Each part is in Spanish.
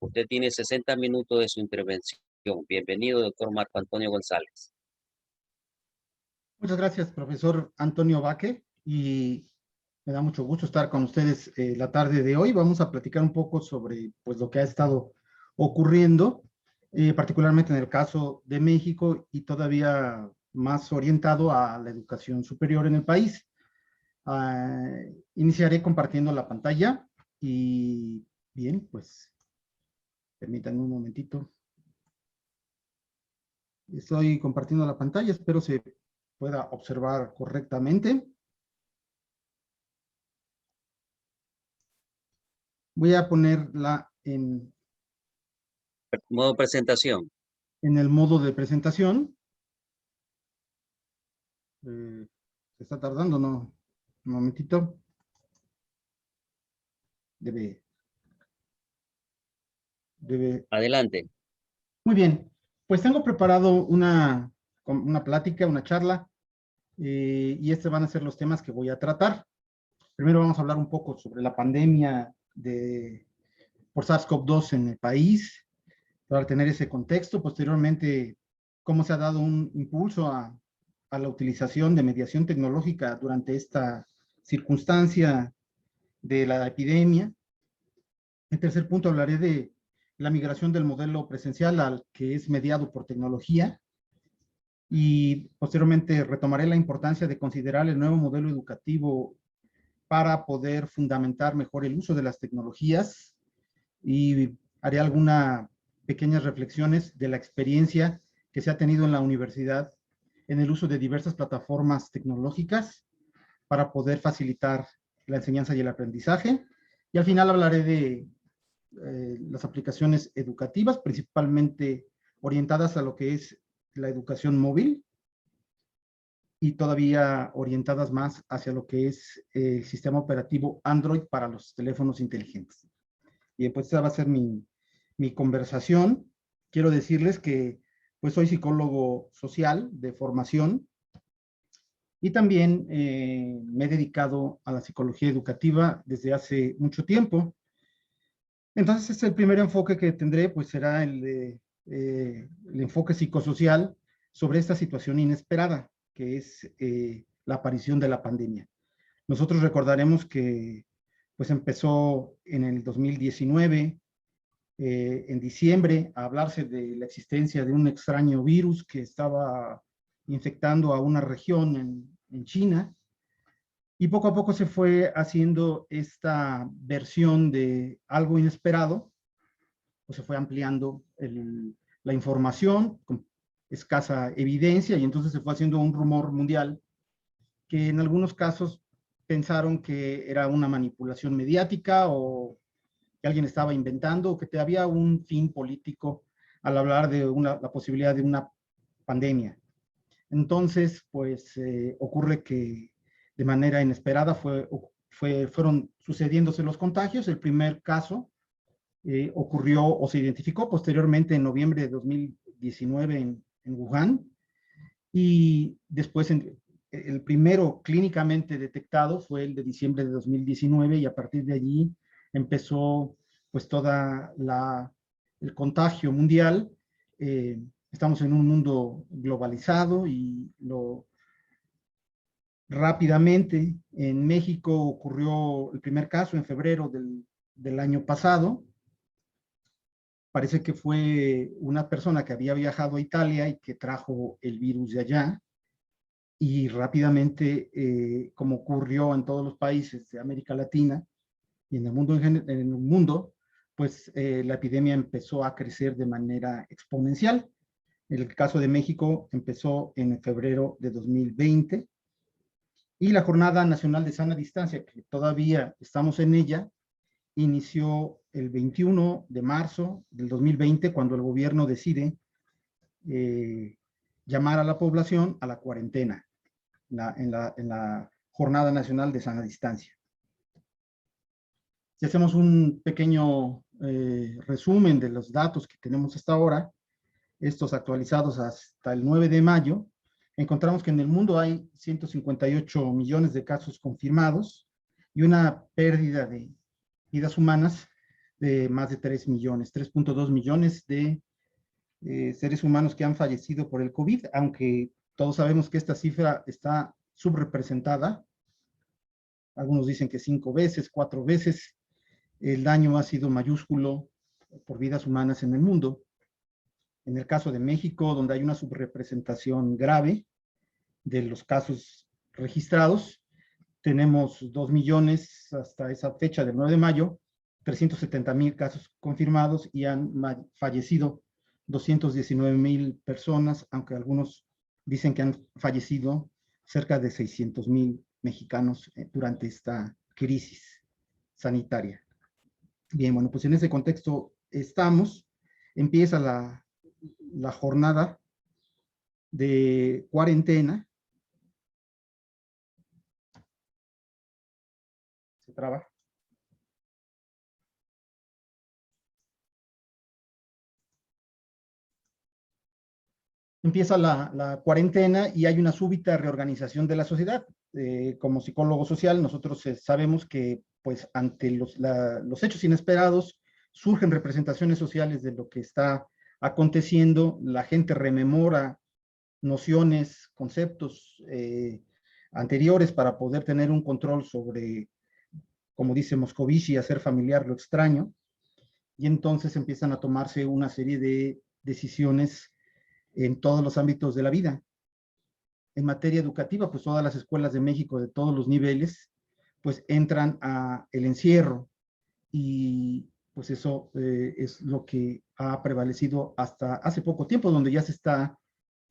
Usted tiene 60 minutos de su intervención. Bienvenido, doctor Marco Antonio González. Muchas gracias, profesor Antonio Baque, y me da mucho gusto estar con ustedes la tarde de hoy. Vamos a platicar un poco sobre pues, lo que ha estado ocurriendo, particularmente en el caso de México y todavía más orientado a la educación superior en el país. Iniciaré compartiendo la pantalla y bien, pues permítanme un momentito. Estoy compartiendo la pantalla, espero se pueda observar correctamente. Voy a ponerla Modo presentación. en el modo de presentación. Se está tardando, ¿no? Un momentito. Debe. Adelante. Muy bien. Pues tengo preparado una plática, una charla, y estos van a ser los temas que voy a tratar. Primero vamos a hablar un poco sobre la pandemia por SARS-CoV-2 en el país, para tener ese contexto. Posteriormente, cómo se ha dado un impulso a la utilización de mediación tecnológica durante esta circunstancia de la epidemia. En tercer punto, hablaré de la migración del modelo presencial al que es mediado por tecnología. Y posteriormente retomaré la importancia de considerar el nuevo modelo educativo para poder fundamentar mejor el uso de las tecnologías, y haré algunas pequeñas reflexiones de la experiencia que se ha tenido en la universidad en el uso de diversas plataformas tecnológicas para poder facilitar la enseñanza y el aprendizaje. Y al final hablaré de las aplicaciones educativas, principalmente orientadas a lo que es la educación móvil y todavía orientadas más hacia lo que es el sistema operativo Android para los teléfonos inteligentes. Y pues esa va a ser mi conversación. Quiero decirles que pues soy psicólogo social de formación y también me he dedicado a la psicología educativa desde hace mucho tiempo. Entonces el primer enfoque que tendré pues será el enfoque psicosocial sobre esta situación inesperada que es la aparición de la pandemia. Nosotros recordaremos que pues empezó en el 2019, en diciembre, a hablarse de la existencia de un extraño virus que estaba infectando a una región en China, y poco a poco se fue haciendo esta versión de algo inesperado, o se fue ampliando la información con escasa evidencia, y entonces se fue haciendo un rumor mundial que en algunos casos pensaron que era una manipulación mediática o que alguien estaba inventando o que había un fin político al hablar de la posibilidad de una pandemia. Entonces, pues ocurre que de manera inesperada fueron sucediéndose los contagios. El primer caso ocurrió o se identificó posteriormente en noviembre de 2019 en Wuhan, y después el primero clínicamente detectado fue el de diciembre de 2019, y a partir de allí empezó pues toda el contagio mundial. Estamos en un mundo globalizado y rápidamente en México ocurrió el primer caso en febrero del año pasado. Parece que fue una persona que había viajado a Italia y que trajo el virus de allá, y rápidamente, como ocurrió en todos los países de América Latina y en el mundo, pues la epidemia empezó a crecer de manera exponencial. En el caso de México empezó en febrero de 2020, y la Jornada Nacional de Sana Distancia, que todavía estamos en ella, inició el 21 de marzo del 2020, cuando el gobierno decide llamar a la población a la cuarentena en la Jornada Nacional de Sana Distancia. Si hacemos un pequeño resumen de los datos que tenemos hasta ahora, estos actualizados hasta el 9 de mayo, encontramos que en el mundo hay 158 millones de casos confirmados y una pérdida de vidas humanas de más de 3 millones, 3.2 millones de seres humanos que han fallecido por el COVID, aunque todos sabemos que esta cifra está subrepresentada. Algunos dicen que 5 veces, 4 veces. El daño ha sido mayúsculo por vidas humanas en el mundo. En el caso de México, donde hay una subrepresentación grave de los casos registrados, tenemos 2 millones hasta esa fecha del 9 de mayo, 370,000 casos confirmados y han fallecido 219,000 personas, aunque algunos dicen que han fallecido cerca de 600,000 mexicanos durante esta crisis sanitaria. Bien, bueno, pues en ese contexto estamos. Empieza la jornada de cuarentena. Se traba. Empieza la cuarentena y hay una súbita reorganización de la sociedad. Como psicólogo social, nosotros sabemos que, pues, ante los hechos inesperados, surgen representaciones sociales de lo que está aconteciendo. La gente rememora nociones, conceptos anteriores para poder tener un control sobre, como dice Moscovici, hacer familiar lo extraño. Y entonces empiezan a tomarse una serie de decisiones en todos los ámbitos de la vida. En materia educativa, pues todas las escuelas de México de todos los niveles, pues entran a el encierro y pues eso es lo que ha prevalecido hasta hace poco tiempo, donde ya se está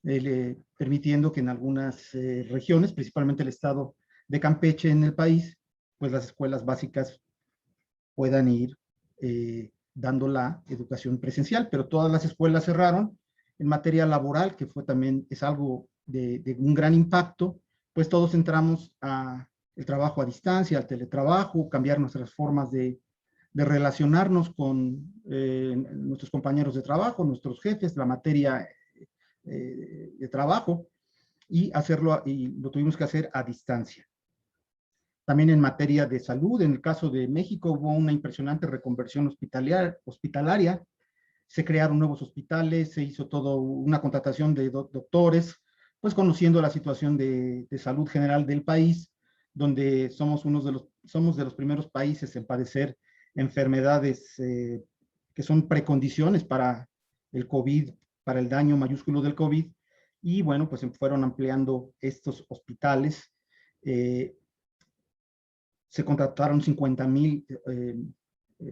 permitiendo que en algunas regiones, principalmente el estado de Campeche en el país, pues las escuelas básicas puedan ir dando la educación presencial, pero todas las escuelas cerraron. En materia laboral, que fue también, es algo de un gran impacto, pues todos entramos a el trabajo a distancia, al teletrabajo, cambiar nuestras formas de relacionarnos con nuestros compañeros de trabajo, nuestros jefes, la materia de trabajo, y hacerlo, y lo tuvimos que hacer a distancia. También en materia de salud, en el caso de México hubo una impresionante reconversión hospitalaria, se crearon nuevos hospitales, se hizo toda una contratación de doctores, pues conociendo la situación de salud general del país, donde somos de los primeros países en padecer enfermedades que son precondiciones para el COVID, para el daño mayúsculo del COVID, y bueno, pues se fueron ampliando estos hospitales. Se contrataron 50,000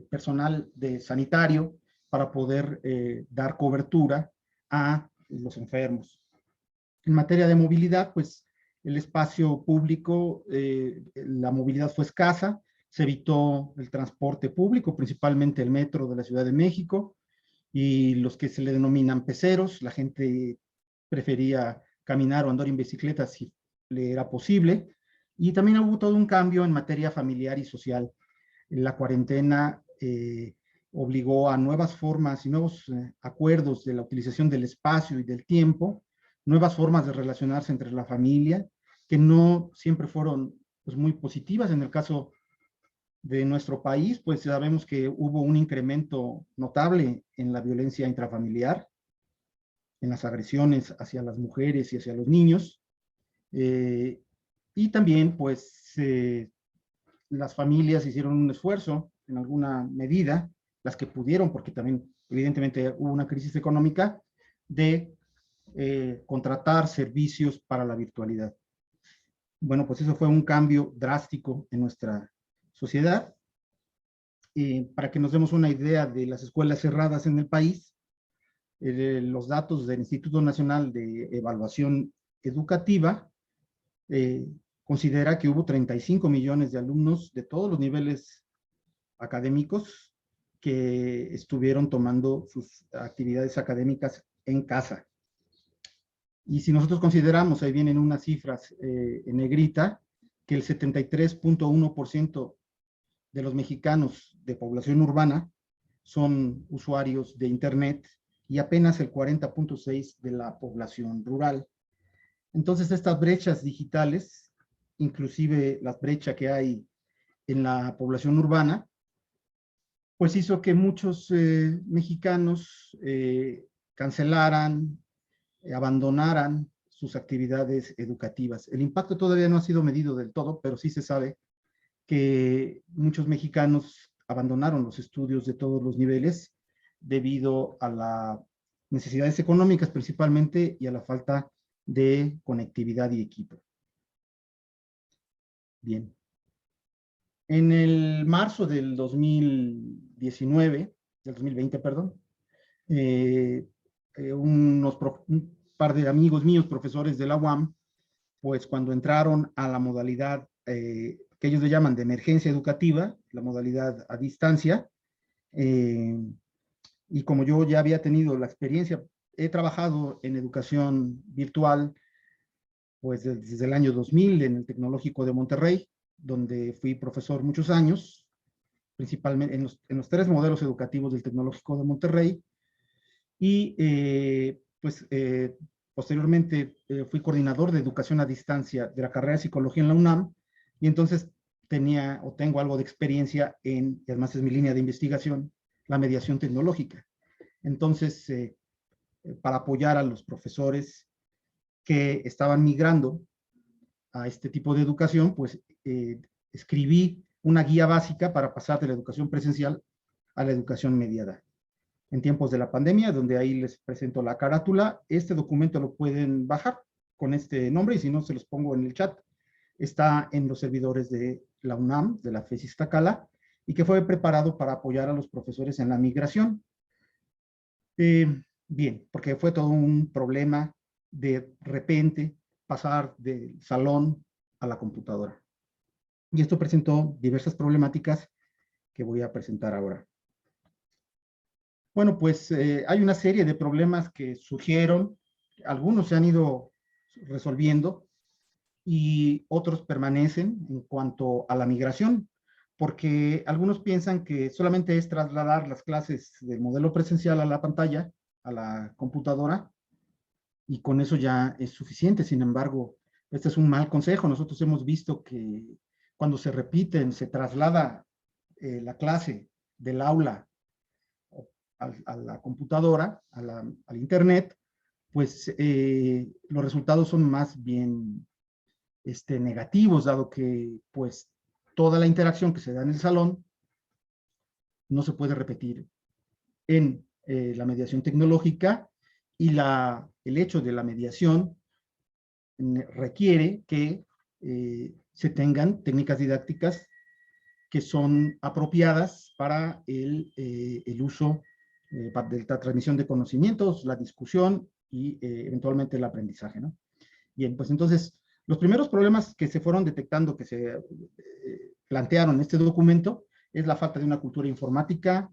personal de sanitario para poder dar cobertura a los enfermos. En materia de movilidad, pues el espacio público, la movilidad fue escasa, se evitó el transporte público, principalmente el metro de la Ciudad de México y los que se le denominan peceros. La gente prefería caminar o andar en bicicleta si le era posible. Y también hubo todo un cambio en materia familiar y social. La cuarentena obligó a nuevas formas y nuevos acuerdos de la utilización del espacio y del tiempo, nuevas formas de relacionarse entre la familia, que no siempre fueron pues, muy positivas. En el caso de nuestro país, pues sabemos que hubo un incremento notable en la violencia intrafamiliar, en las agresiones hacia las mujeres y hacia los niños, y también pues las familias hicieron un esfuerzo en alguna medida, las que pudieron, porque también evidentemente hubo una crisis económica, de contratar servicios para la virtualidad. Bueno, pues eso fue un cambio drástico en nuestra sociedad. Para que nos demos una idea de las escuelas cerradas en el país, los datos del Instituto Nacional de Evaluación Educativa considera que hubo 35 millones de alumnos de todos los niveles académicos que estuvieron tomando sus actividades académicas en casa. Y si nosotros consideramos, ahí vienen unas cifras en negrita, que el 73.1% de los mexicanos de población urbana son usuarios de Internet y apenas el 40.6% de la población rural. Entonces, estas brechas digitales, inclusive la brecha que hay en la población urbana, pues hizo que muchos mexicanos cancelaran, abandonaran sus actividades educativas. El impacto todavía no ha sido medido del todo, pero sí se sabe que muchos mexicanos abandonaron los estudios de todos los niveles debido a las necesidades económicas principalmente y a la falta de conectividad y equipo. Bien. En el marzo del 2019, del 2020, perdón, un par de amigos míos, profesores de la UAM, pues cuando entraron a la modalidad que ellos le llaman de emergencia educativa, la modalidad a distancia, y como yo ya había tenido la experiencia, he trabajado en educación virtual pues desde el año 2000 en el Tecnológico de Monterrey, donde fui profesor muchos años, principalmente en los tres modelos educativos del Tecnológico de Monterrey, y posteriormente fui coordinador de educación a distancia de la carrera de psicología en la UNAM, y entonces tenía o tengo algo de experiencia en, y además es mi línea de investigación, la mediación tecnológica. Entonces, para apoyar a los profesores que estaban migrando a este tipo de educación, pues escribí una guía básica para pasar de la educación presencial a la educación mediada. En tiempos de la pandemia, donde ahí les presento la carátula, este documento lo pueden bajar con este nombre y si no se los pongo en el chat. Está en los servidores de la UNAM, de la FES Iztacala, y que fue preparado para apoyar a los profesores en la migración. Bien, porque fue todo un problema de repente pasar del salón a la computadora. Y esto presentó diversas problemáticas que voy a presentar ahora. Bueno, pues hay una serie de problemas que surgieron, algunos se han ido resolviendo y otros permanecen en cuanto a la migración, porque algunos piensan que solamente es trasladar las clases del modelo presencial a la pantalla, a la computadora, y con eso ya es suficiente. Sin embargo, este es un mal consejo. Nosotros hemos visto que cuando se repiten, se traslada la clase del aula a la computadora, al internet, pues los resultados son más bien negativos, dado que pues toda la interacción que se da en el salón no se puede repetir en la mediación tecnológica, y el hecho de la mediación requiere que se tengan técnicas didácticas que son apropiadas para el uso de la transmisión de conocimientos, la discusión y eventualmente el aprendizaje, ¿no? Bien, pues entonces, los primeros problemas que se fueron detectando, que se plantearon en este documento, es la falta de una cultura informática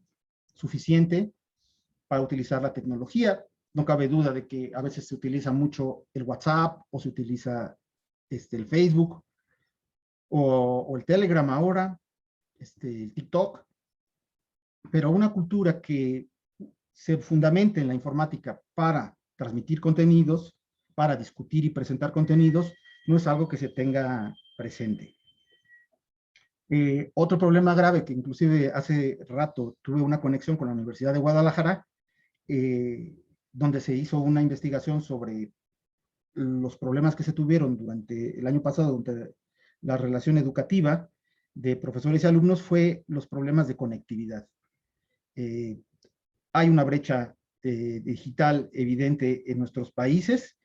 suficiente para utilizar la tecnología. No cabe duda de que a veces se utiliza mucho el WhatsApp o se utiliza el Facebook o el Telegram ahora, el TikTok, pero una cultura que se fundamente en la informática para transmitir contenidos, para discutir y presentar contenidos, no es algo que se tenga presente. Otro problema grave que inclusive hace rato tuve una conexión con la Universidad de Guadalajara, donde se hizo una investigación sobre los problemas que se tuvieron durante el año pasado, durante la relación educativa de profesores y alumnos, fue los problemas de conectividad. Hay una brecha digital evidente en nuestros países,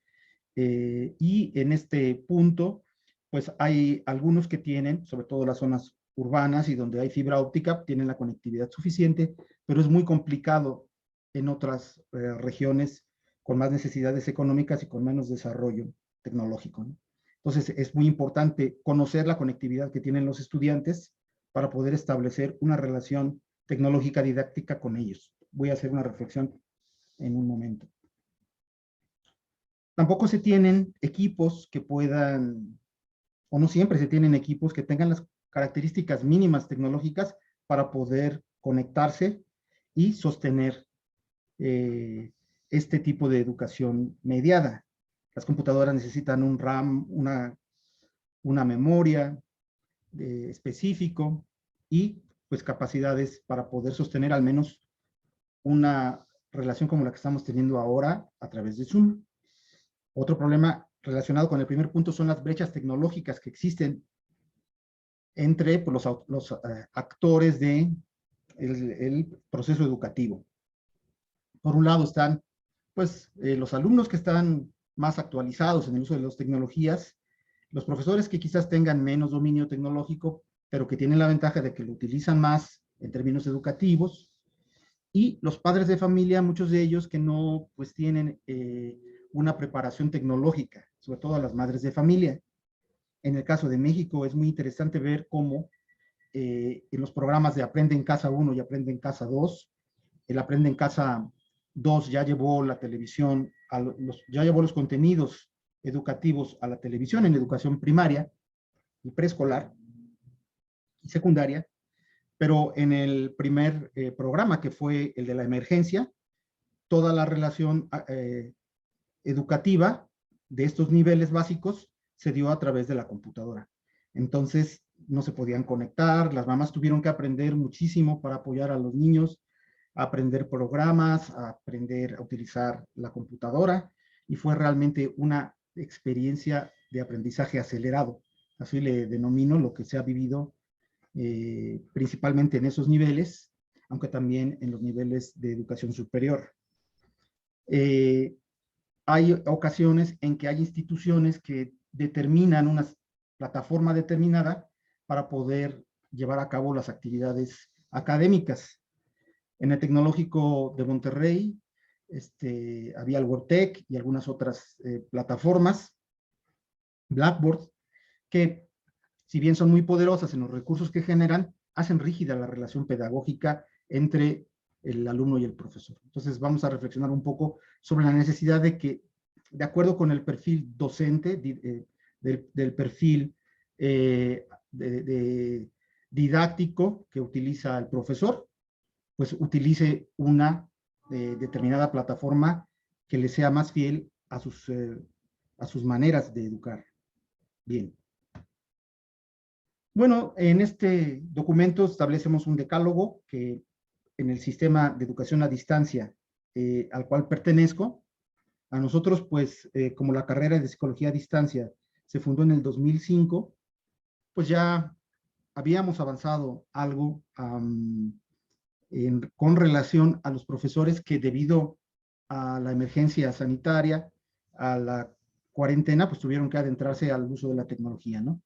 y en este punto, pues hay algunos que tienen, sobre todo las zonas urbanas y donde hay fibra óptica, tienen la conectividad suficiente, pero es muy complicado en otras regiones con más necesidades económicas y con menos desarrollo tecnológico, ¿no? Entonces, es muy importante conocer la conectividad que tienen los estudiantes para poder establecer una relación tecnológica didáctica con ellos. Voy a hacer una reflexión en un momento. Tampoco se tienen equipos que puedan, o no siempre se tienen equipos que tengan las características mínimas tecnológicas para poder conectarse y sostener este tipo de educación mediada. Las computadoras necesitan un RAM, una memoria específico, y pues capacidades para poder sostener al menos una relación como la que estamos teniendo ahora a través de Zoom. Otro problema relacionado con el primer punto son las brechas tecnológicas que existen entre pues, los actores de el proceso educativo. Por un lado están pues los alumnos que están más actualizados en el uso de las tecnologías, los profesores que quizás tengan menos dominio tecnológico, pero que tienen la ventaja de que lo utilizan más en términos educativos, y los padres de familia, muchos de ellos que no pues tienen una preparación tecnológica, sobre todo a las madres de familia. En el caso de México es muy interesante ver cómo en los programas de Aprende en Casa 1 y Aprende en Casa 2, el Aprende en Casa 2 ya llevó la televisión, ya llevó los contenidos educativos a la televisión en educación primaria y preescolar y secundaria, pero en el primer programa, que fue el de la emergencia, toda la relación educativa de estos niveles básicos se dio a través de la computadora. Entonces, no se podían conectar, las mamás tuvieron que aprender muchísimo para apoyar a los niños, a aprender programas, a aprender a utilizar la computadora, y fue realmente una experiencia de aprendizaje acelerado. Así le denomino lo que se ha vivido principalmente en esos niveles, aunque también en los niveles de educación superior. Hay ocasiones en que hay instituciones que determinan una plataforma determinada para poder llevar a cabo las actividades académicas. En el Tecnológico de Monterrey había el WordTech y algunas otras plataformas, Blackboard, que si bien son muy poderosas en los recursos que generan, hacen rígida la relación pedagógica entre el alumno y el profesor. Entonces vamos a reflexionar un poco sobre la necesidad de que, de acuerdo con el perfil docente, del perfil didáctico que utiliza el profesor, pues utilice una determinada plataforma que le sea más fiel a sus maneras de educar. Bien. Bueno, en este documento establecemos un decálogo que en el sistema de educación a distancia al cual pertenezco, a nosotros, pues, como la carrera de psicología a distancia se fundó en el 2005, pues ya habíamos avanzado algo con relación a los profesores que, debido a la emergencia sanitaria, a la cuarentena, pues tuvieron que adentrarse al uso de la tecnología, ¿no?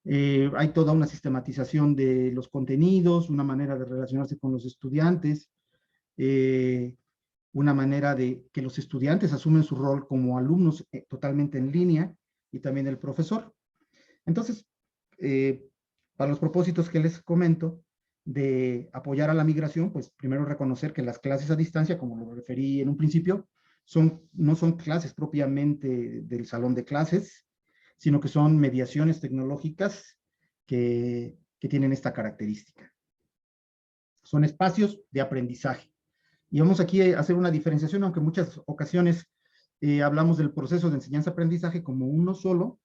Hay toda una sistematización de los contenidos, una manera de relacionarse con los estudiantes, una manera de que los estudiantes asumen su rol como alumnos totalmente en línea, y también el profesor. Entonces, para los propósitos que les comento de apoyar a la migración, pues primero reconocer que las clases a distancia, como lo referí en un principio, no son clases propiamente del salón de clases, sino que son mediaciones tecnológicas que tienen esta característica. Son espacios de aprendizaje. Y vamos aquí a hacer una diferenciación, aunque en muchas ocasiones hablamos del proceso de enseñanza-aprendizaje como uno solo.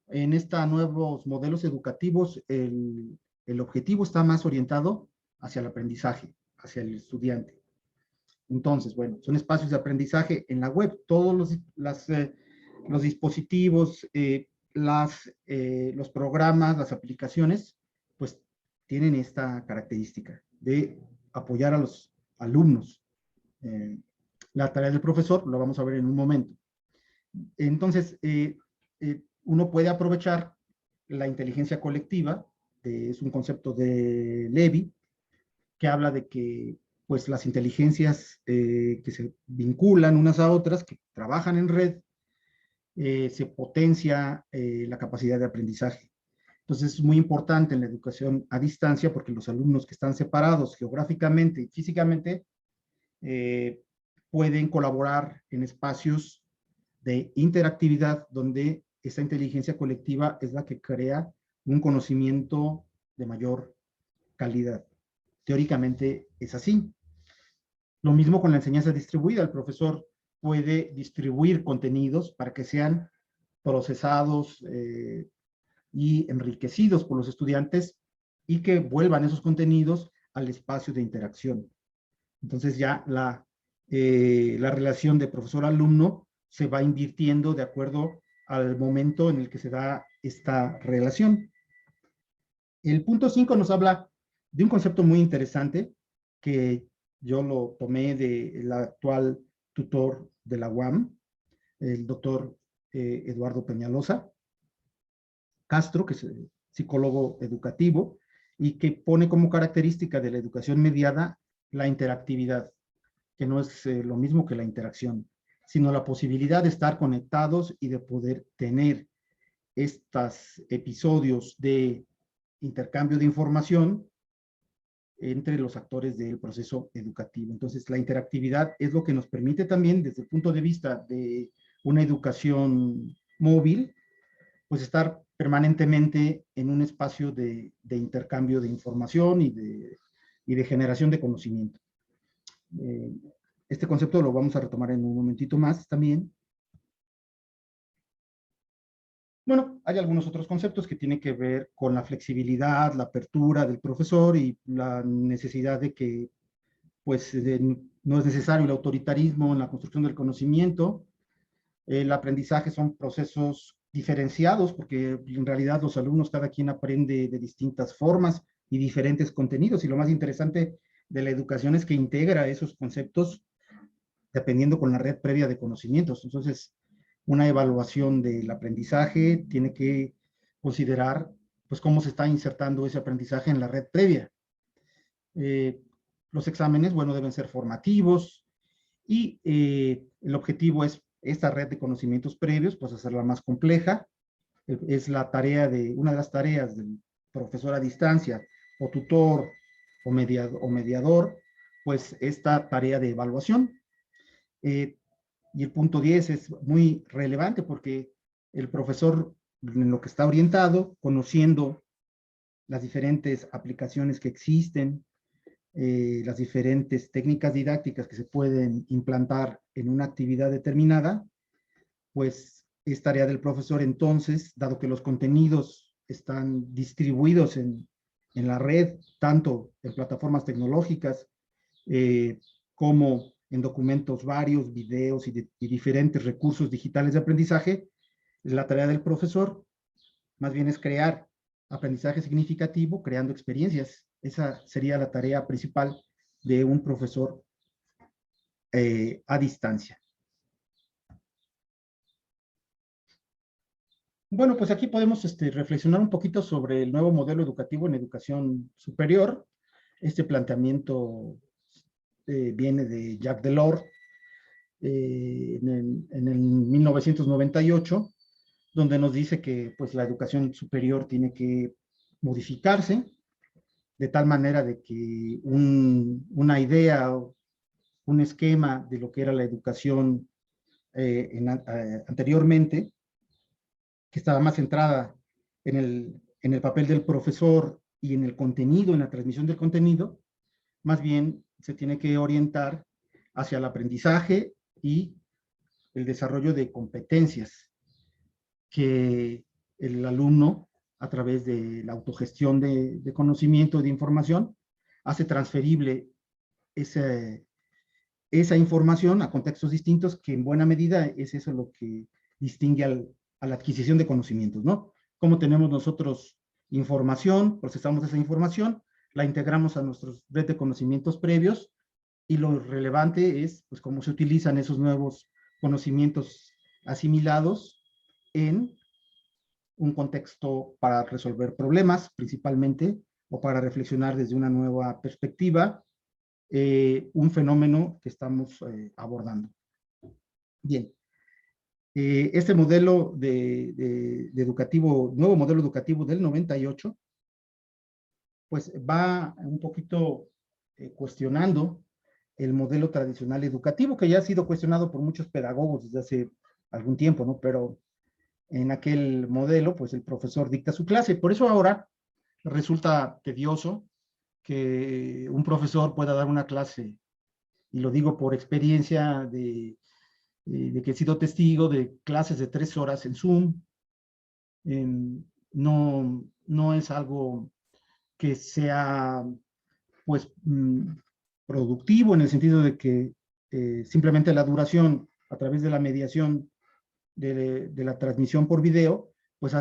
En estos nuevos modelos educativos, el objetivo está más orientado hacia el aprendizaje, hacia el estudiante. Entonces, bueno, son espacios de aprendizaje en la web. Todos los dispositivos, los programas, las aplicaciones, pues tienen esta característica de apoyar a los alumnos. La tarea del profesor lo vamos a ver en un momento. Entonces, uno puede aprovechar la inteligencia colectiva, es un concepto de Levy, que habla de que pues las inteligencias que se vinculan unas a otras, que trabajan en red, se potencia la capacidad de aprendizaje. Entonces es muy importante en la educación a distancia, porque los alumnos que están separados geográficamente y físicamente pueden colaborar en espacios de interactividad donde esa inteligencia colectiva es la que crea un conocimiento de mayor calidad. Teóricamente es así. Lo mismo con la enseñanza distribuida. El profesor puede distribuir contenidos para que sean procesados y enriquecidos por los estudiantes y que vuelvan esos contenidos al espacio de interacción. Entonces ya la relación de profesor-alumno se va invirtiendo de acuerdo al momento en el que se da esta relación. El punto 5 nos habla de un concepto muy interesante que yo lo tomé del actual tutor de la UAM, el doctor Eduardo Peñalosa Castro, que es psicólogo educativo, y que pone como característica de la educación mediada la interactividad, que no es lo mismo que la interacción, sino la posibilidad de estar conectados y de poder tener estos episodios de intercambio de información entre los actores del proceso educativo. Entonces, la interactividad es lo que nos permite también, desde el punto de vista de una educación móvil, pues estar permanentemente en un espacio de intercambio de información y de generación de conocimiento. Este concepto lo vamos a retomar en un momentito más también. Bueno, hay algunos otros conceptos que tienen que ver con la flexibilidad, la apertura del profesor y la necesidad de que, pues, no es necesario el autoritarismo en la construcción del conocimiento. El aprendizaje son procesos diferenciados porque en realidad los alumnos, cada quien aprende de distintas formas y diferentes contenidos. Y lo más interesante de la educación es que integra esos conceptos dependiendo con la red previa de conocimientos. Entonces, una evaluación del aprendizaje tiene que considerar pues cómo se está insertando ese aprendizaje en la red previa. Los exámenes, bueno, deben ser formativos y el objetivo es esta red de conocimientos previos, pues hacerla más compleja. Es la tarea una de las tareas del profesor a distancia o tutor o mediador, pues esta tarea de evaluación. Y el punto 10 es muy relevante porque el profesor en lo que está orientado, conociendo las diferentes aplicaciones que existen, las diferentes técnicas didácticas que se pueden implantar en una actividad determinada, pues es tarea del profesor entonces, dado que los contenidos están distribuidos en la red, tanto en plataformas tecnológicas como en documentos varios, videos y diferentes recursos digitales de aprendizaje, la tarea del profesor más bien es crear aprendizaje significativo, creando experiencias. Esa sería la tarea principal de un profesor a distancia. Bueno, pues aquí podemos reflexionar un poquito sobre el nuevo modelo educativo en educación superior. Este planteamiento viene de Jacques Delors en el 1998, donde nos dice que pues, la educación superior tiene que modificarse de tal manera de que una idea, un esquema de lo que era la educación anteriormente, que estaba más centrada en el papel del profesor y en el contenido, en la transmisión del contenido, más bien se tiene que orientar hacia el aprendizaje y el desarrollo de competencias que el alumno, a través de la autogestión de conocimiento, de información, hace transferible esa información a contextos distintos, que en buena medida es eso lo que distingue a la adquisición de conocimientos, ¿no? Cómo tenemos nosotros información, procesamos esa información, la integramos a nuestros red de conocimientos previos, y lo relevante es pues cómo se utilizan esos nuevos conocimientos asimilados en un contexto para resolver problemas principalmente, o para reflexionar desde una nueva perspectiva un fenómeno que estamos abordando. Bien, este modelo educativo, nuevo modelo educativo del 98, pues va un poquito cuestionando el modelo tradicional educativo, que ya ha sido cuestionado por muchos pedagogos desde hace algún tiempo, ¿no? Pero en aquel modelo, pues el profesor dicta su clase. Por eso ahora resulta tedioso que un profesor pueda dar una clase, y lo digo por experiencia de que he sido testigo de clases de 3 horas en Zoom. No es algo que sea, pues, productivo en el sentido de que simplemente la duración a través de la mediación de la transmisión por video, pues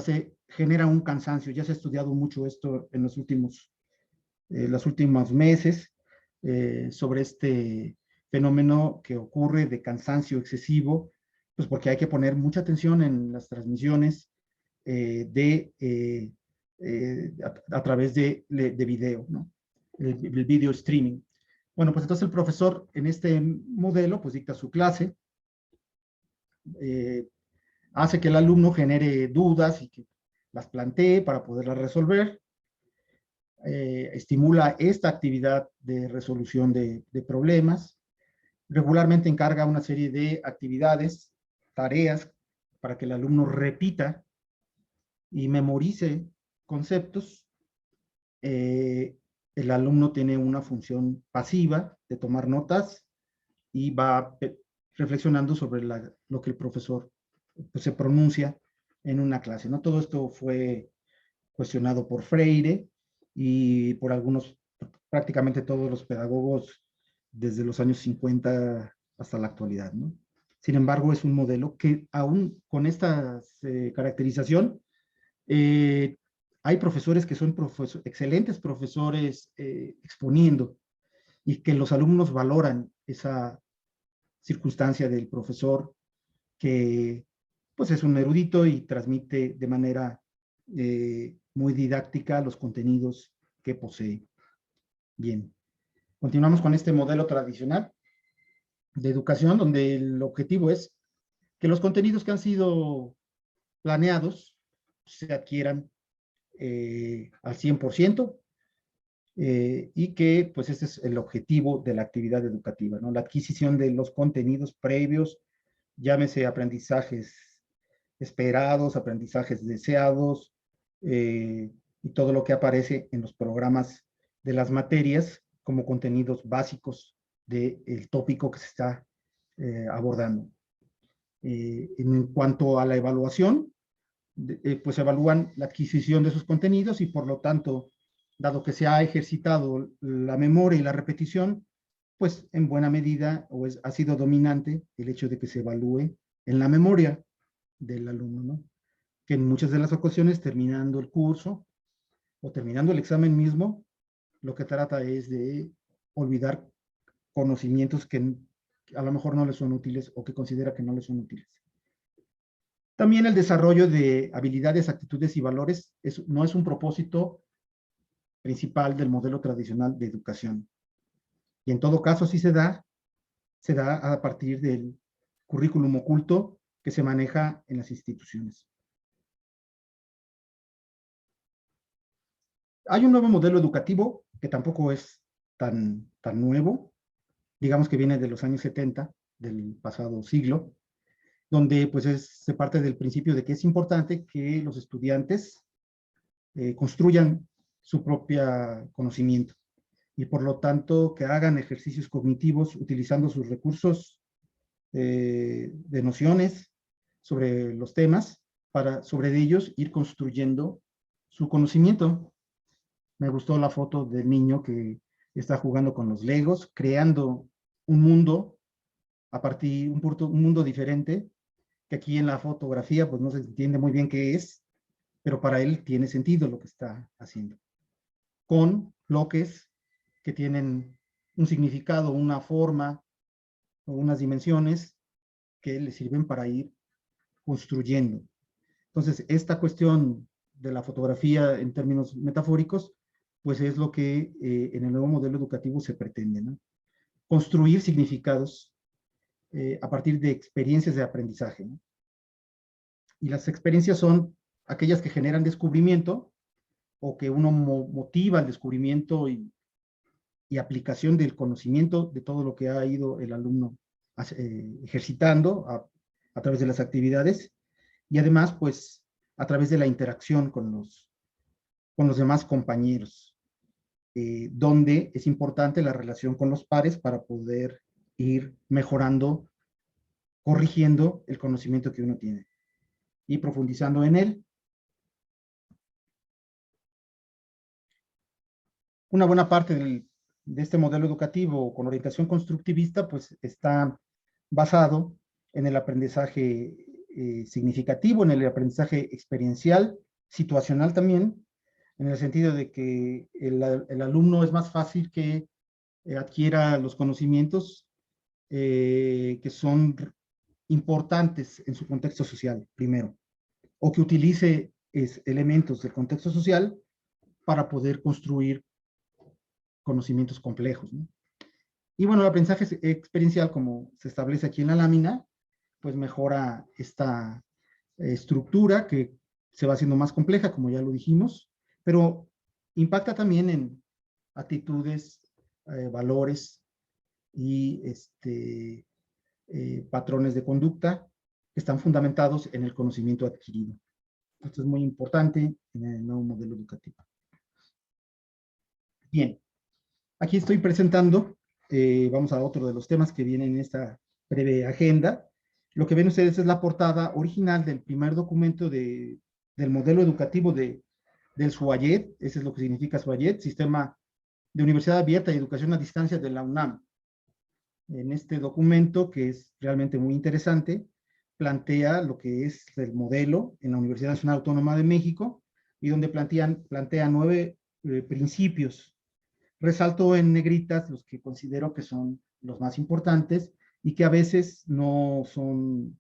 genera un cansancio. Ya se ha estudiado mucho esto en los últimos meses sobre este fenómeno que ocurre de cansancio excesivo, pues porque hay que poner mucha atención en las transmisiones a través de video, ¿no? El video streaming. Bueno, pues entonces el profesor en este modelo pues dicta su clase, hace que el alumno genere dudas y que las plantee para poderlas resolver, estimula esta actividad de resolución de problemas, regularmente encarga una serie de actividades, tareas, para que el alumno repita y memorice conceptos. El alumno tiene una función pasiva de tomar notas y va reflexionando sobre lo que el profesor pues, se pronuncia en una clase, ¿no? Todo esto fue cuestionado por Freire y por prácticamente todos los pedagogos desde los años 50 hasta la actualidad, ¿no? Sin embargo, es un modelo que aún con esta caracterización, hay profesores que son excelentes profesores exponiendo y que los alumnos valoran esa circunstancia del profesor que pues es un erudito y transmite de manera muy didáctica los contenidos que posee. Bien, continuamos con este modelo tradicional de educación donde el objetivo es que los contenidos que han sido planeados se adquieran al 100%, y que pues ese es el objetivo de la actividad educativa, ¿no? La adquisición de los contenidos previos, llámese aprendizajes esperados, aprendizajes deseados, y todo lo que aparece en los programas de las materias como contenidos básicos del tópico que se está abordando. En cuanto a la evaluación, pues evalúan la adquisición de esos contenidos y por lo tanto, dado que se ha ejercitado la memoria y la repetición, pues en buena medida ha sido dominante el hecho de que se evalúe en la memoria del alumno, ¿no? Que en muchas de las ocasiones, terminando el curso o terminando el examen mismo, lo que trata es de olvidar conocimientos que a lo mejor no les son útiles o que considera que no les son útiles. También el desarrollo de habilidades, actitudes y valores no es un propósito principal del modelo tradicional de educación. Y en todo caso, sí se da a partir del currículum oculto que se maneja en las instituciones. Hay un nuevo modelo educativo que tampoco es tan nuevo, digamos que viene de los años 70 del pasado siglo, donde pues se parte del principio de que es importante que los estudiantes construyan su propio conocimiento y por lo tanto que hagan ejercicios cognitivos utilizando sus recursos de nociones sobre los temas para sobre ellos ir construyendo su conocimiento. Me gustó la foto del niño que está jugando con los Legos, creando un mundo a partir un mundo diferente, que aquí en la fotografía pues no se entiende muy bien qué es, pero para él tiene sentido lo que está haciendo. Con bloques que tienen un significado, una forma o unas dimensiones que le sirven para ir construyendo. Entonces, esta cuestión de la fotografía en términos metafóricos, pues es lo que en el nuevo modelo educativo se pretende, ¿no? Construir significados a partir de experiencias de aprendizaje, ¿no? Y las experiencias son aquellas que generan descubrimiento o que uno motiva el descubrimiento y aplicación del conocimiento de todo lo que ha ido el alumno ejercitando a través de las actividades y además, pues, a través de la interacción con los demás compañeros, donde es importante la relación con los pares para poder ir mejorando, corrigiendo el conocimiento que uno tiene y profundizando en él. Una buena parte de este modelo educativo con orientación constructivista, pues está basado en el aprendizaje significativo, en el aprendizaje experiencial, situacional también, en el sentido de que el alumno es más fácil que adquiera los conocimientos que son importantes en su contexto social, primero, o que utilice elementos del contexto social para poder construir conocimientos complejos, ¿no? Y bueno, el aprendizaje experiencial, como se establece aquí en la lámina, pues mejora esta estructura que se va haciendo más compleja, como ya lo dijimos, pero impacta también en actitudes, valores y patrones de conducta que están fundamentados en el conocimiento adquirido. Esto es muy importante en el nuevo modelo educativo. Bien, aquí estoy presentando, vamos a otro de los temas que vienen en esta breve agenda. Lo que ven ustedes es la portada original del primer documento del modelo educativo del SUAYED, ese es lo que significa SUAYED, Sistema de Universidad Abierta y Educación a Distancia de la UNAM. En este documento, que es realmente muy interesante, plantea lo que es el modelo en la Universidad Nacional Autónoma de México y donde plantea 9 principios. Resalto en negritas los que considero que son los más importantes y que a veces no son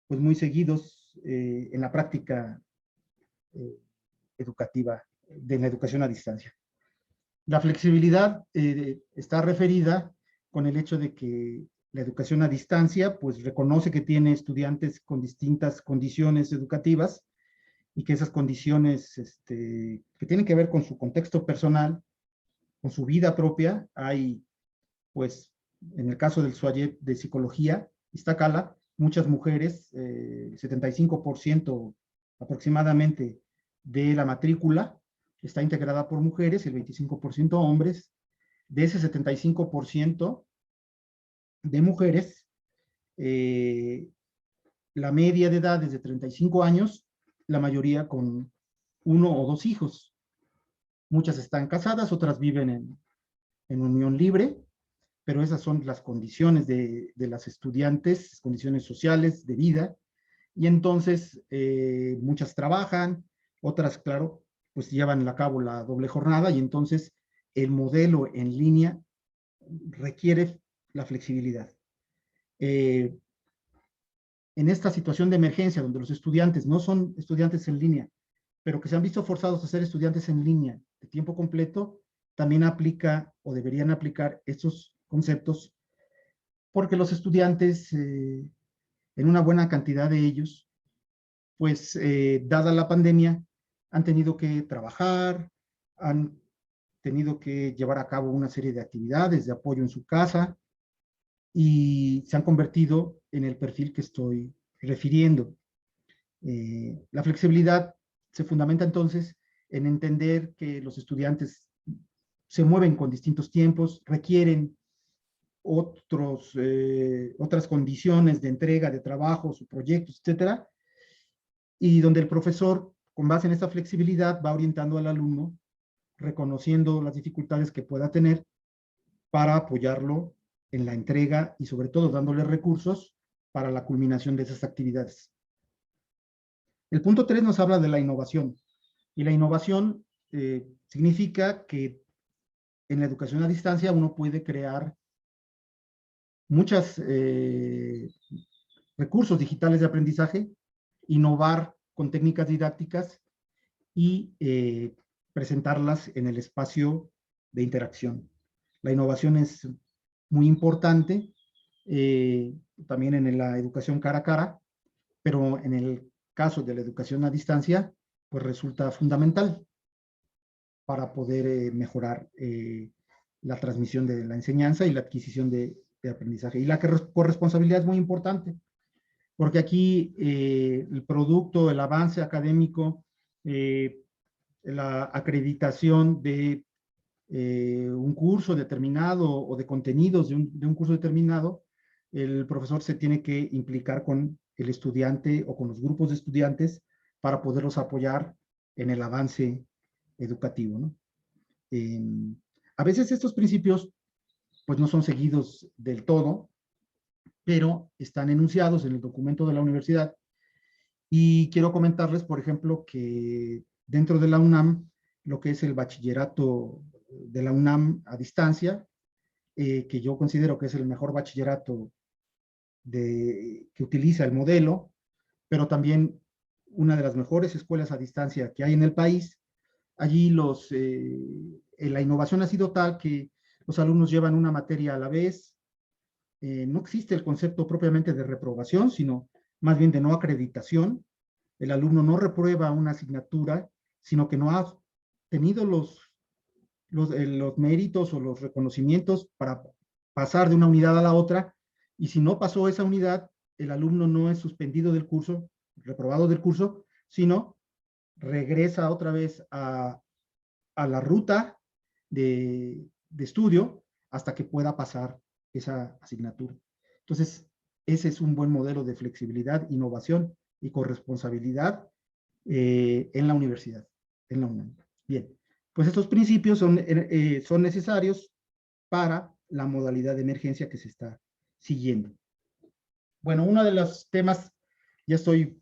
pues, muy seguidos en la práctica educativa de la educación a distancia. La flexibilidad está referida con el hecho de que la educación a distancia pues reconoce que tiene estudiantes con distintas condiciones educativas y que esas condiciones que tienen que ver con su contexto personal, con su vida propia, hay pues en el caso del SUAYEP de psicología, Iztacala, muchas mujeres, 75% aproximadamente de la matrícula está integrada por mujeres, el 25% hombres. De ese 75% de mujeres, la media de edad es de 35 años, la mayoría con 1 o 2 hijos. Muchas están casadas, otras viven en unión libre, pero esas son las condiciones de las estudiantes, condiciones sociales, de vida, y entonces muchas trabajan, otras, claro, pues llevan a cabo la doble jornada, y entonces el modelo en línea requiere la flexibilidad. En esta situación de emergencia, donde los estudiantes no son estudiantes en línea, pero que se han visto forzados a ser estudiantes en línea de tiempo completo, también aplica o deberían aplicar estos conceptos, porque los estudiantes, en una buena cantidad de ellos, pues dada la pandemia, han tenido que trabajar, han tenido que llevar a cabo una serie de actividades de apoyo en su casa y se han convertido en el perfil que estoy refiriendo. La flexibilidad se fundamenta entonces en entender que los estudiantes se mueven con distintos tiempos, requieren otras condiciones de entrega de trabajos o proyectos, etcétera, y donde el profesor, con base en esta flexibilidad, va orientando al alumno, reconociendo las dificultades que pueda tener para apoyarlo en la entrega y sobre todo dándole recursos para la culminación de esas actividades. El punto 3 nos habla de la innovación, y la innovación significa que en la educación a distancia uno puede crear muchos recursos digitales de aprendizaje, innovar con técnicas didácticas y presentarlas en el espacio de interacción. La innovación es muy importante, también en la educación cara a cara, pero en el caso de la educación a distancia, pues resulta fundamental para poder mejorar la transmisión de la enseñanza y la adquisición de aprendizaje. Y la corresponsabilidad es muy importante, porque aquí el producto, el avance académico, la acreditación de un curso determinado o de contenidos de un curso determinado, el profesor se tiene que implicar con el estudiante o con los grupos de estudiantes para poderlos apoyar en el avance educativo, ¿no? A veces estos principios pues no son seguidos del todo, pero están enunciados en el documento de la universidad. Y quiero comentarles, por ejemplo, que dentro de la UNAM, lo que es el bachillerato de la UNAM a distancia, que yo considero que es el mejor bachillerato que utiliza el modelo, pero también una de las mejores escuelas a distancia que hay en el país. Allí la innovación ha sido tal que los alumnos llevan una materia a la vez. No existe el concepto propiamente de reprobación, sino más bien de no acreditación. El alumno no reprueba una asignatura, sino que no ha tenido los méritos o los reconocimientos para pasar de una unidad a la otra, y si no pasó esa unidad, el alumno no es suspendido del curso, reprobado del curso, sino regresa otra vez a la ruta de estudio hasta que pueda pasar esa asignatura. Entonces, ese es un buen modelo de flexibilidad, innovación y corresponsabilidad en la universidad, en la UNAM. Bien, pues estos principios son necesarios para la modalidad de emergencia que se está siguiendo. Bueno, uno de los temas, ya estoy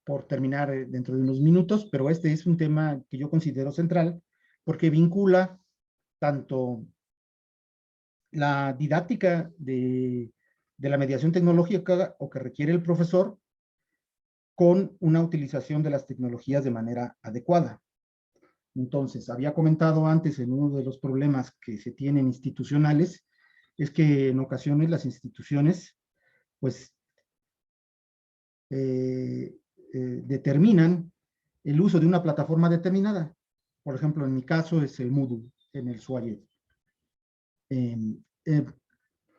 por terminar dentro de unos minutos, pero este es un tema que yo considero central porque vincula tanto la didáctica de la mediación tecnológica o que requiere el profesor con una utilización de las tecnologías de manera adecuada. Entonces, había comentado antes en uno de los problemas que se tienen institucionales, es que en ocasiones las instituciones, pues, determinan el uso de una plataforma determinada. Por ejemplo, en mi caso es el Moodle en el SUAYED.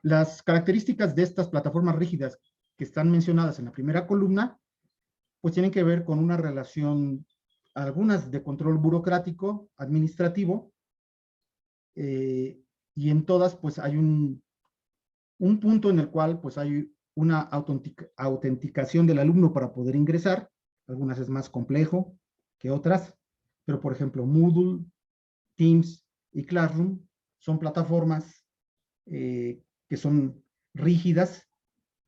Las características de estas plataformas rígidas que están mencionadas en la primera columna, pues tienen que ver con una relación, algunas de control burocrático, administrativo, y en todas pues hay un punto en el cual pues hay una autenticación del alumno para poder ingresar. Algunas es más complejo que otras, pero por ejemplo Moodle, Teams y Classroom son plataformas que son rígidas,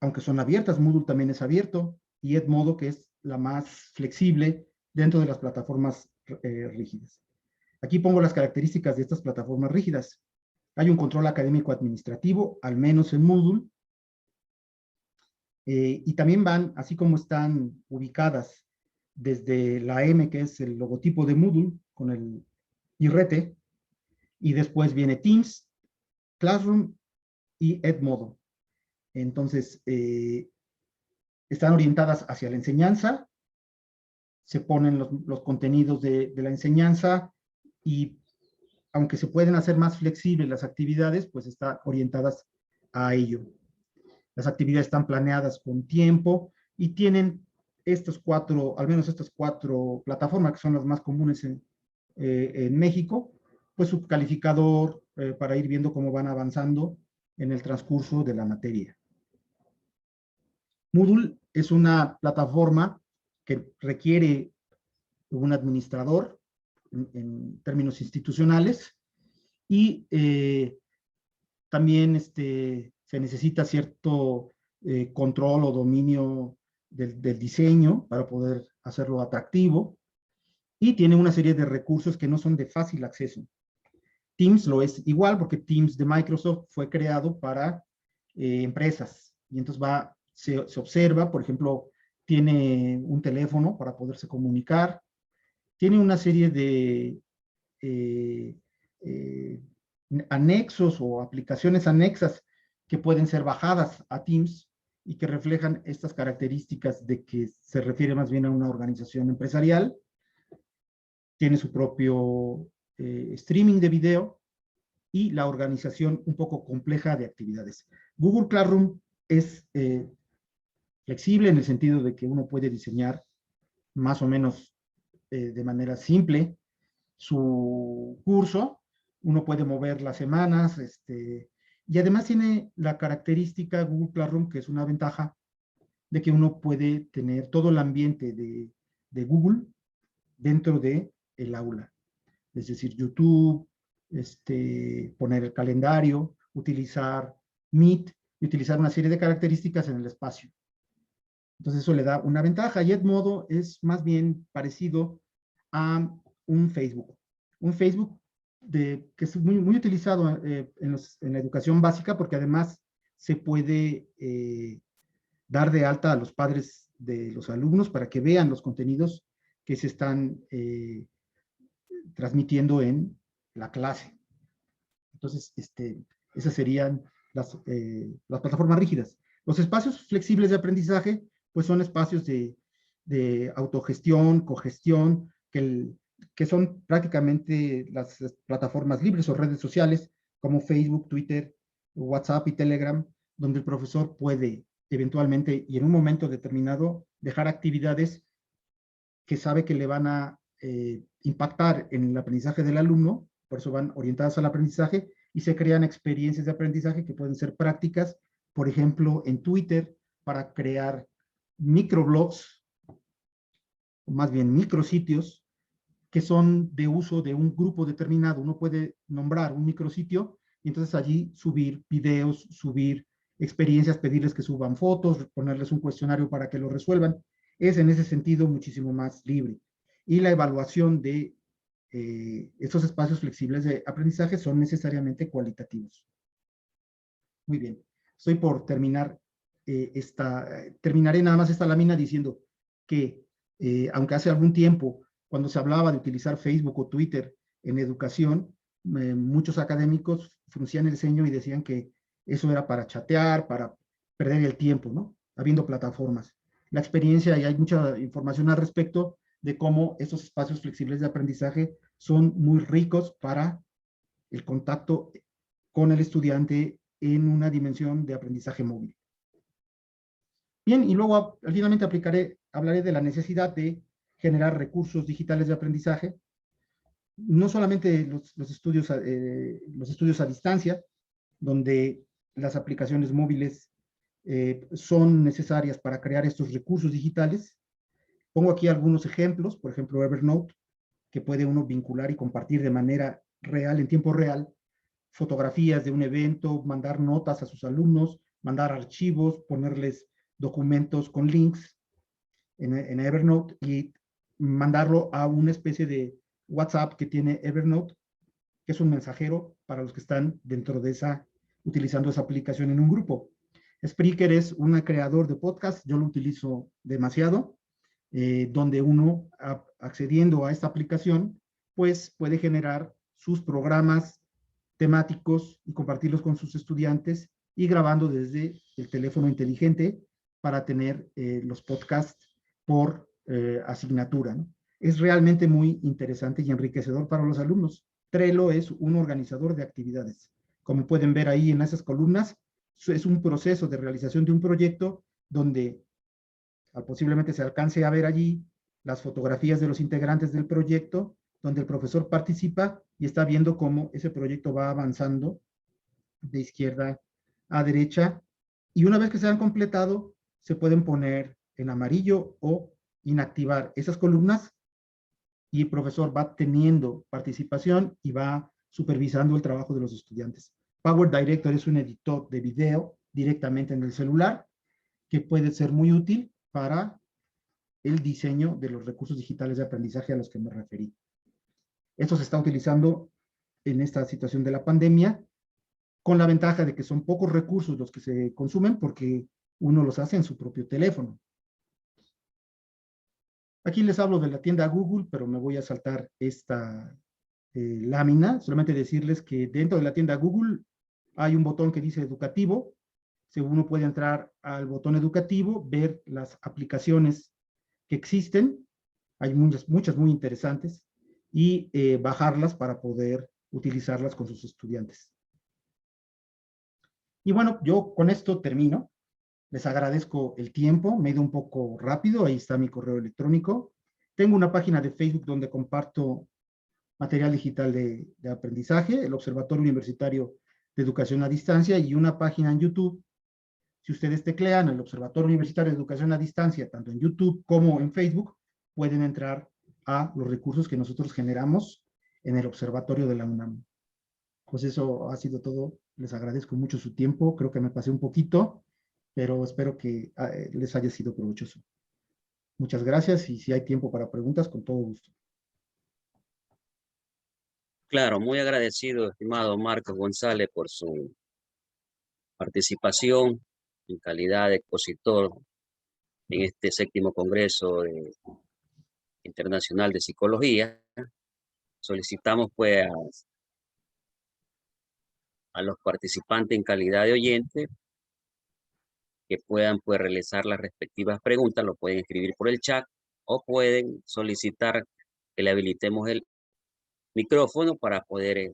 aunque son abiertas. Moodle también es abierto, y Edmodo, que es la más flexible dentro de las plataformas rígidas. Aquí pongo las características de estas plataformas rígidas. Hay un control académico administrativo, al menos en Moodle, y también van, así como están ubicadas desde la M, que es el logotipo de Moodle, con el irrete, y después viene Teams, Classroom y Edmodo. Entonces, están orientadas hacia la enseñanza, se ponen los contenidos de la enseñanza, y aunque se pueden hacer más flexibles las actividades, pues están orientadas a ello. Las actividades están planeadas con tiempo y tienen al menos estas cuatro plataformas, que son las más comunes en México, pues su calificador para ir viendo cómo van avanzando en el transcurso de la materia. Moodle es una plataforma que requiere un administrador en términos institucionales, y también se necesita cierto control o dominio del diseño para poder hacerlo atractivo, y tiene una serie de recursos que no son de fácil acceso. Teams lo es igual, porque Teams de Microsoft fue creado para empresas, y entonces se observa, por ejemplo, tiene un teléfono para poderse comunicar, tiene una serie de anexos o aplicaciones anexas que pueden ser bajadas a Teams y que reflejan estas características de que se refiere más bien a una organización empresarial. Tiene su propio streaming de video y la organización un poco compleja de actividades. Google Classroom es flexible en el sentido de que uno puede diseñar más o menos de manera simple su curso. Uno puede mover las semanas, y además tiene la característica Google Classroom, que es una ventaja, de que uno puede tener todo el ambiente de Google dentro del aula. Es decir, YouTube, poner el calendario, utilizar Meet y utilizar una serie de características en el espacio. Entonces eso le da una ventaja y Edmodo es más bien parecido a un Facebook. Un Facebook que es muy utilizado en la educación básica porque además se puede dar de alta a los padres de los alumnos para que vean los contenidos que se están transmitiendo en la clase. Entonces, esas serían las plataformas rígidas. Los espacios flexibles de aprendizaje, pues son espacios de autogestión, cogestión, que son prácticamente las plataformas libres o redes sociales como Facebook, Twitter, WhatsApp y Telegram, donde el profesor puede eventualmente y en un momento determinado dejar actividades que sabe que le van a impactar en el aprendizaje del alumno, por eso van orientadas al aprendizaje, y se crean experiencias de aprendizaje que pueden ser prácticas, por ejemplo, en Twitter, para crear microblogs, o más bien micrositios, que son de uso de un grupo determinado. Uno puede nombrar un micrositio y entonces allí subir videos, subir experiencias, pedirles que suban fotos, ponerles un cuestionario para que lo resuelvan. Es en ese sentido muchísimo más libre. Y la evaluación de estos espacios flexibles de aprendizaje son necesariamente cualitativos. Muy bien. Estoy por terminar terminaré nada más esta lámina diciendo que aunque hace algún tiempo, cuando se hablaba de utilizar Facebook o Twitter en educación, muchos académicos fruncían el ceño y decían que eso era para chatear, para perder el tiempo, ¿no? Habiendo plataformas. La experiencia, y hay mucha información al respecto de cómo estos espacios flexibles de aprendizaje son muy ricos para el contacto con el estudiante en una dimensión de aprendizaje móvil. Bien, y luego finalmente hablaré de la necesidad de generar recursos digitales de aprendizaje, no solamente los estudios a distancia, donde las aplicaciones móviles son necesarias para crear estos recursos digitales. Pongo aquí algunos ejemplos, por ejemplo, Evernote, que puede uno vincular y compartir de manera real, en tiempo real, fotografías de un evento, mandar notas a sus alumnos, mandar archivos, ponerles documentos con links en Evernote y mandarlo a una especie de WhatsApp que tiene Evernote, que es un mensajero para los que están dentro de utilizando esa aplicación en un grupo. Spreaker es un creador de podcast, yo lo utilizo demasiado, donde uno, accediendo a esta aplicación, pues puede generar sus programas temáticos y compartirlos con sus estudiantes y grabando desde el teléfono inteligente para tener los podcasts por asignatura, ¿no? Es realmente muy interesante y enriquecedor para los alumnos. Trello es un organizador de actividades. Como pueden ver ahí en esas columnas, es un proceso de realización de un proyecto donde posiblemente se alcance a ver allí las fotografías de los integrantes del proyecto, donde el profesor participa y está viendo cómo ese proyecto va avanzando de izquierda a derecha, y una vez que se han completado, se pueden poner en amarillo o inactivar esas columnas, y el profesor va teniendo participación y va supervisando el trabajo de los estudiantes. Power Director es un editor de video directamente en el celular que puede ser muy útil para el diseño de los recursos digitales de aprendizaje a los que me referí. Esto se está utilizando en esta situación de la pandemia, con la ventaja de que son pocos recursos los que se consumen porque uno los hace en su propio teléfono. Aquí les hablo de la tienda Google, pero me voy a saltar esta lámina. Solamente decirles que dentro de la tienda Google hay un botón que dice educativo. Si uno puede entrar al botón educativo, ver las aplicaciones que existen. Hay muchas muy interesantes, y bajarlas para poder utilizarlas con sus estudiantes. Y bueno, yo con esto termino. Les agradezco el tiempo, me he ido un poco rápido, ahí está mi correo electrónico. Tengo una página de Facebook donde comparto material digital de aprendizaje, el Observatorio Universitario de Educación a Distancia, y una página en YouTube. Si ustedes teclean el Observatorio Universitario de Educación a Distancia, tanto en YouTube como en Facebook, pueden entrar a los recursos que nosotros generamos en el Observatorio de la UNAM. Pues eso ha sido todo. Les agradezco mucho su tiempo. Creo que me pasé un poquito, pero espero que les haya sido provechoso. Muchas gracias y si hay tiempo para preguntas, con todo gusto. Claro, muy agradecido, estimado Marcos González, por su participación en calidad de expositor en este séptimo Congreso Internacional de Psicología. Solicitamos pues a los participantes en calidad de oyente que puedan pues realizar las respectivas preguntas, lo pueden escribir por el chat o pueden solicitar que le habilitemos el micrófono para poder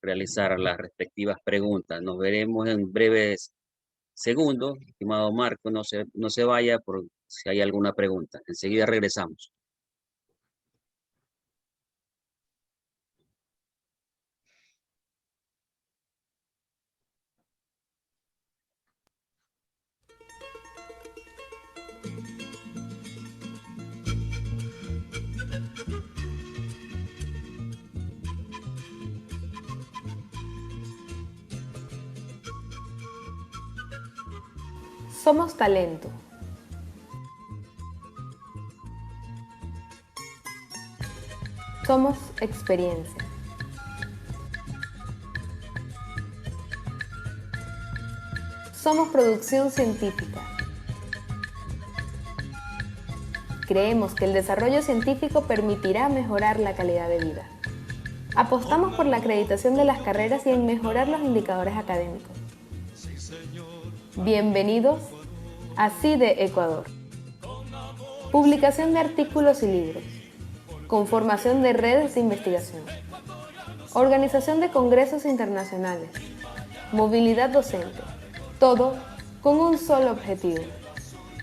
realizar las respectivas preguntas. Nos veremos en breves segundos. Estimado Marco, no se vaya por si hay alguna pregunta. Enseguida regresamos. Somos talento. Somos experiencia. Somos producción científica. Creemos que el desarrollo científico permitirá mejorar la calidad de vida. Apostamos por la acreditación de las carreras y en mejorar los indicadores académicos. Bienvenidos a CIDE Ecuador. Publicación de artículos y libros. Conformación de redes de investigación. Organización de congresos internacionales. Movilidad docente. Todo con un solo objetivo: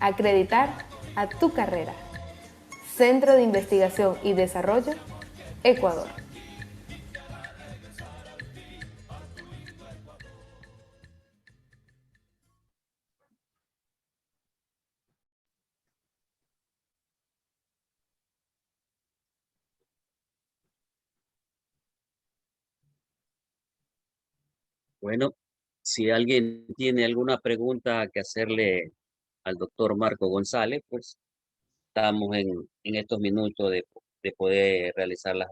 acreditar a tu carrera. Centro de Investigación y Desarrollo, Ecuador. Bueno, si alguien tiene alguna pregunta que hacerle al doctor Marco González, pues estamos en estos minutos de poder realizar las